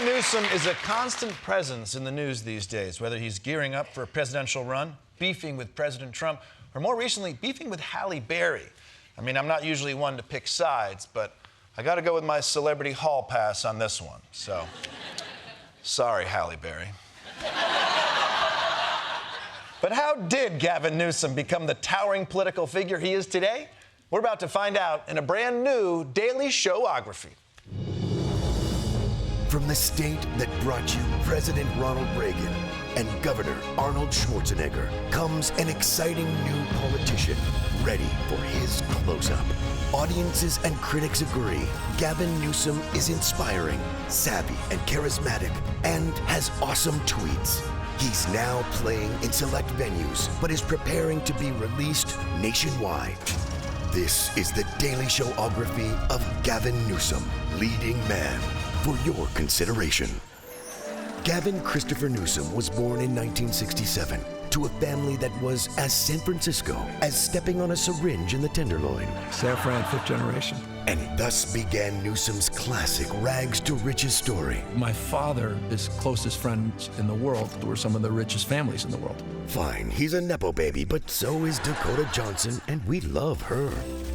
Newsom is a constant presence in the news these days, whether he's gearing up for a presidential run, beefing with President Trump, or more recently, beefing with Halle Berry. I mean, I'm not usually one to pick sides, but I got to go with my celebrity hall pass on this one. So, sorry, Halle Berry. But how did Gavin Newsom become the towering political figure he is today? We're about to find out in a brand new Daily Showography. From the state that brought you President Ronald Reagan and Governor Arnold Schwarzenegger comes an exciting new politician ready for his close-up. Audiences and critics agree Gavin Newsom is inspiring, savvy, and charismatic, and has awesome tweets. He's now playing in select venues, but is preparing to be released nationwide. This is the Daily Showography of Gavin Newsom, leading man. For your consideration. Gavin Christopher Newsom was born in 1967 to a family that was as San Francisco as stepping on a syringe in the Tenderloin. San Fran, fifth generation. And thus began Newsom's classic rags to riches story. My father, his closest friends in the world, were some of the richest families in the world. Fine, he's a Nepo baby, but so is Dakota Johnson, and we love her.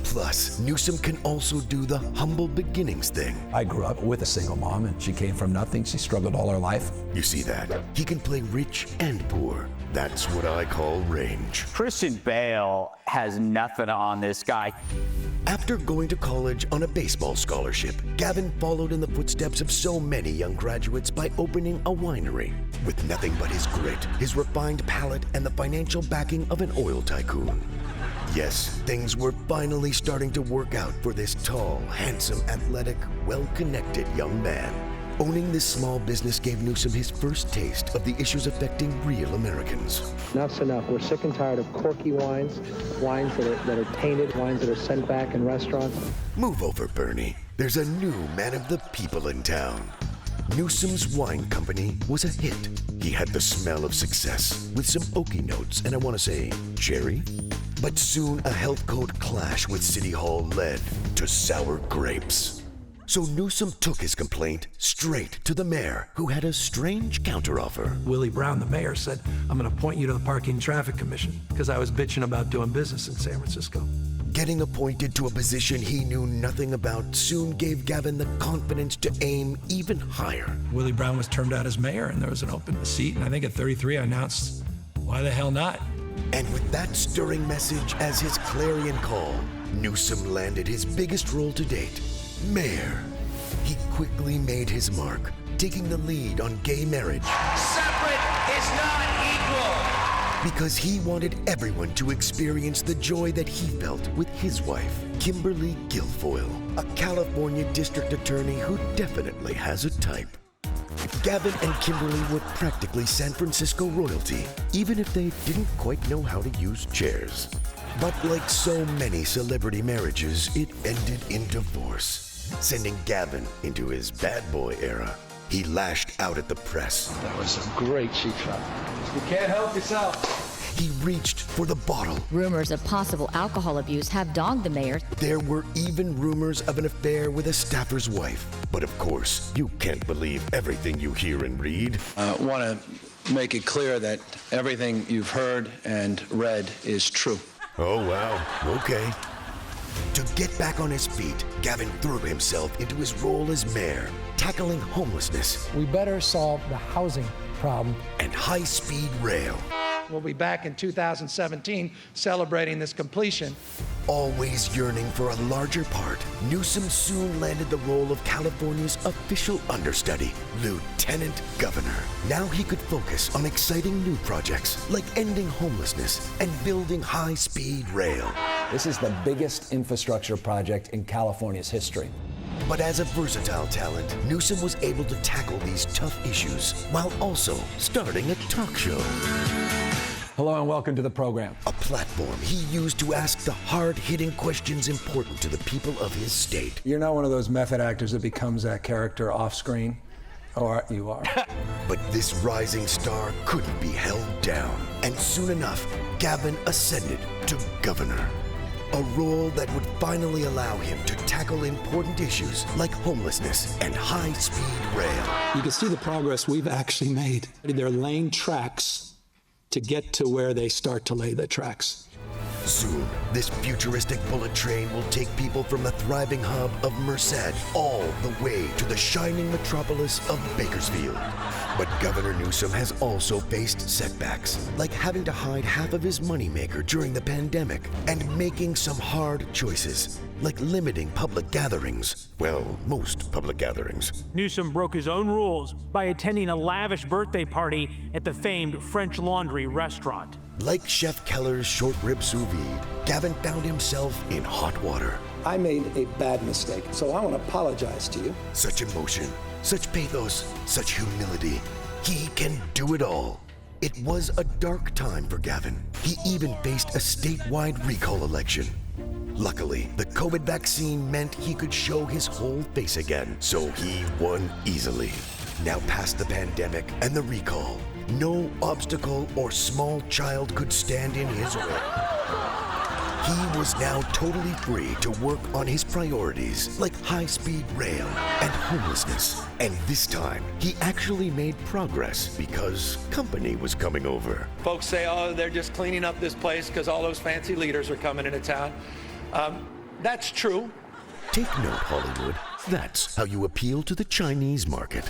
Plus, Newsom can also do the humble beginnings thing. I grew up with a single mom, and she came from nothing. She struggled all her life. You see that? He can play rich and poor. That's what I call range. Christian Bale has nothing on this guy. After going to college on a baseball scholarship, Gavin followed in the footsteps of so many young graduates by opening a winery. With nothing but his grit, his refined palate, and the financial backing of an oil tycoon. Yes, things were finally starting to work out for this tall, handsome, athletic, well-connected young man. Owning this small business gave Newsom his first taste of the issues affecting real Americans. Enough's enough. We're sick and tired of corky wines, wines that are tainted, wines that are sent back in restaurants. Move over, Bernie. There's a new man of the people in town. Newsom's wine company was a hit. He had the smell of success, with some oaky notes, and I want to say, cherry. But soon a health code clash with City Hall led to sour grapes. So Newsom took his complaint straight to the mayor, who had a strange counteroffer. Willie Brown, the mayor, said, I'm going to appoint you to the Parking Traffic Commission because I was bitching about doing business in San Francisco. Getting appointed to a position he knew nothing about soon gave Gavin the confidence to aim even higher. Willie Brown was termed out as mayor, and there was an open seat, and I think at 33 I announced, why the hell not? And with that stirring message as his clarion call, Newsom landed his biggest role to date, mayor. He quickly made his mark, taking the lead on gay marriage. Separate is not equal. Because he wanted everyone to experience the joy that he felt with his wife, Kimberly Guilfoyle, a California district attorney who definitely has a type. Gavin and Kimberly were practically San Francisco royalty, even if they didn't quite know how to use chairs. But like so many celebrity marriages, it ended in divorce, sending Gavin into his bad boy era. He lashed out at the press. That was a great cheap shot. You can't help yourself. He reached for the bottle. Rumors of possible alcohol abuse have dogged the mayor. There were even rumors of an affair with a staffer's wife. But of course, you can't believe everything you hear and read. I want to make it clear that everything you've heard and read is true. Oh, wow. Okay. To get back on his feet, Gavin threw himself into his role as mayor, tackling homelessness. We better solve the housing problem. And high-speed rail. We'll be back in 2017 celebrating this completion. Always yearning for a larger part, Newsom soon landed the role of California's official understudy, Lieutenant Governor. Now he could focus on exciting new projects like ending homelessness and building high-speed rail. This is the biggest infrastructure project in California's history. But as a versatile talent, Newsom was able to tackle these tough issues while also starting a talk show. Hello and welcome to the program. A platform he used to ask the hard-hitting questions important to the people of his state. You're not one of those method actors that becomes that character off screen. Or you are. But this rising star couldn't be held down. And soon enough, Gavin ascended to governor. A role that would finally allow him to tackle important issues like homelessness and high-speed rail. You can see the progress we've actually made. They're laying tracks to get to where they start to lay the tracks. Soon, this futuristic bullet train will take people from the thriving hub of Merced all the way to the shining metropolis of Bakersfield. But Governor Newsom has also faced setbacks, like having to hide half of his moneymaker during the pandemic and making some hard choices, like limiting public gatherings. Well, most public gatherings. Newsom broke his own rules by attending a lavish birthday party at the famed French Laundry restaurant. Like Chef Keller's short rib sous vide, Gavin found himself in hot water. I made a bad mistake, so I want to apologize to you. Such emotion, such pathos, such humility. He can do it all. It was a dark time for Gavin. He even faced a statewide recall election. Luckily, the COVID vaccine meant he could show his whole face again, so he won easily. Now past the pandemic and the recall, no obstacle or small child could stand in his way. He was now totally free to work on his priorities, like high-speed rail and homelessness. And this time, he actually made progress because company was coming over. Folks say, oh, they're just cleaning up this place because all those fancy leaders are coming into town. That's true. Take note, Hollywood. That's how you appeal to the Chinese market.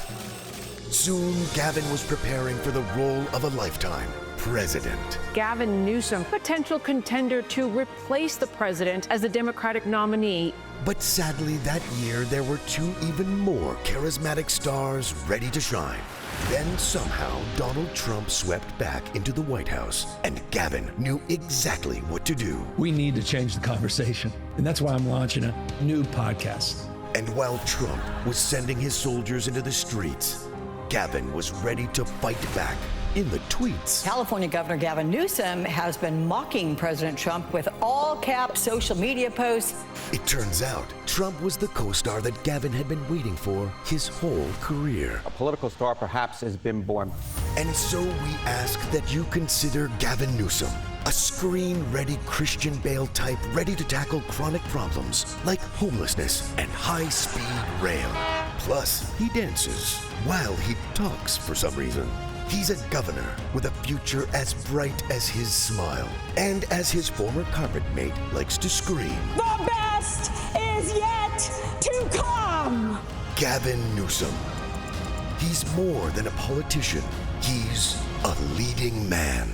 Soon, Gavin was preparing for the role of a lifetime. President. Gavin Newsom, potential contender to replace the president as the Democratic nominee. But sadly, that year, there were two even more charismatic stars ready to shine. Then somehow, Donald Trump swept back into the White House, and Gavin knew exactly what to do. We need to change the conversation, and that's why I'm launching a new podcast. And while Trump was sending his soldiers into the streets, Gavin was ready to fight back in the tweets. California Governor Gavin Newsom has been mocking President Trump with all-cap social media posts. It turns out Trump was the co-star that Gavin had been waiting for his whole career. A political star perhaps has been born. And so we ask that you consider Gavin Newsom, a screen-ready Christian Bale type ready to tackle chronic problems like homelessness and high-speed rail. Plus, he dances while he talks for some reason. He's a governor with a future as bright as his smile. And as his former carpet mate likes to scream, the best is yet to come! Gavin Newsom. He's more than a politician. He's a leading man.